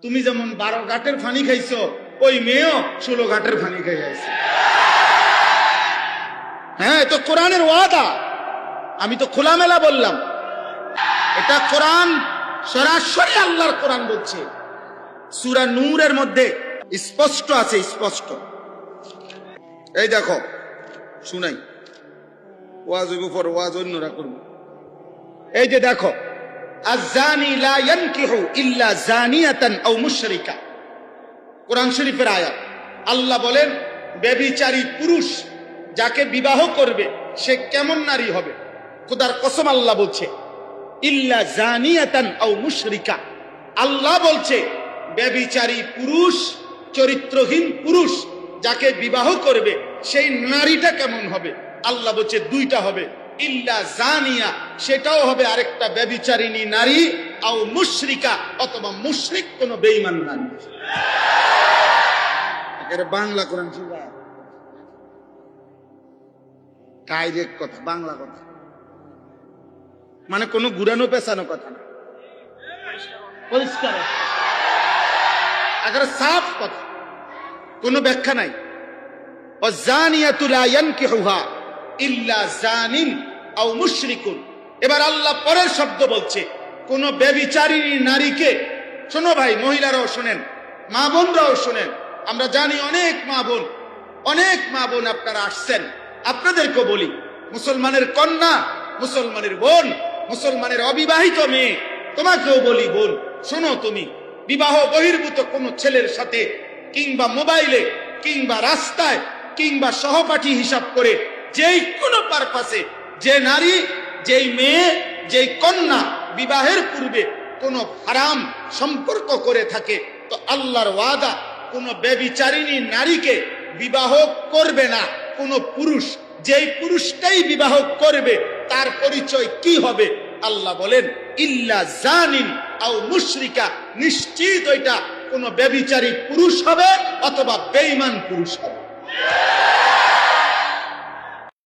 তুমি যেমন 12 ঘাটের পানি খাইছো, ওই মেয়েও 16 ঘাটের পানি খাই আছে। হ্যাঁ, তো কোরআনের ওয়াদা, আমি তো খোলামেলা বললাম। এটা কোরআন, সরাসরি আল্লাহর কোরআন বলছে। সূরা নূরের মধ্যে স্পষ্ট আছে, স্পষ্ট। এই দেখো, শুনাই, ওয়াজ উপর ওয়াজ অন্যরা করবে। এই যে দেখো, আয-যানি লা ইয়ানকিহু ইল্লা যানিয়াতান আও মুশরিকা, কোরআন শরীফের আয়াত। আল্লাহ বলেন, ব্যভিচারী পুরুষ যাকে বিবাহ করবে সে কেমন নারী হবে? খোদার কসম আল্লাহ বলছে, ইল্লা জানিয়াতান আও মুশরিকা। আল্লাহ বলছে ব্যভিচারী পুরুষ, চরিত্রহীন পুরুষ যাকে বিবাহ করবে সেই নারীটা কেমন হবে? আল্লাহ বলছে দুইটা হবে, ইল্লা জানিয়া, সেটাও হবে আরেকটা ব্যভিচারিণী নারী, আও মুশরিকা, অথবা মুশরিক কোন বেঈমান নারী। এটা বাংলা কোরআন শরীফ, ডাইরেক্ট কথা, বাংলা কথা, মানে কোনো ঘুরানো পেছানো কথা না, পরিষ্কার একেবারে সাফ কথা, কোনো ব্যাখ্যা নাই। ওয়াজানিয়াতু লা ইয়ানকিহুহা ইল্লা জানিন আও মুশরিকুন। এবার আল্লাহ পরের শব্দ বলছে, কোন ব্যভিচারিণী নারীকে, শোনো ভাই, মহিলারাও শোনেন, মা বোনরাও শোনেন। আমরা জানি অনেক মা বোন আপনারা আসছেন, আপনাদেরকেও বলি, মুসলমানের কন্যা, মুসলমানের বোন, মুসলমানের অবিবাহিত মেয়ে, তোমাকেও বলি বোন, শোনো, তুমি বিবাহ বহির্ভূত কোন ছেলের সাথে কিংবা মোবাইলে কিংবা রাস্তায় কিংবা সহপাঠী হিসাব করে যেই কোনো পারপাসে যে নারী, যেই মেয়ে, যেই কন্যা বিবাহের পূর্বে কোনো হারাম সম্পর্ক করে থাকে, তো আল্লাহর ওয়াদা, কোন ব্যভিচারিণী নারীকে বিবাহ করবে না কোন পুরুষ। যেই পুরুষটাই বিবাহ করবে তার পরিচয় কি হবে? আল্লাহ বলেন, ইল্লা জানিন আও মুশরিকা, নিশ্চিত ওইটা কোন ব্যভিচারী পুরুষ হবে অথবা বেঈমান পুরুষ হবে।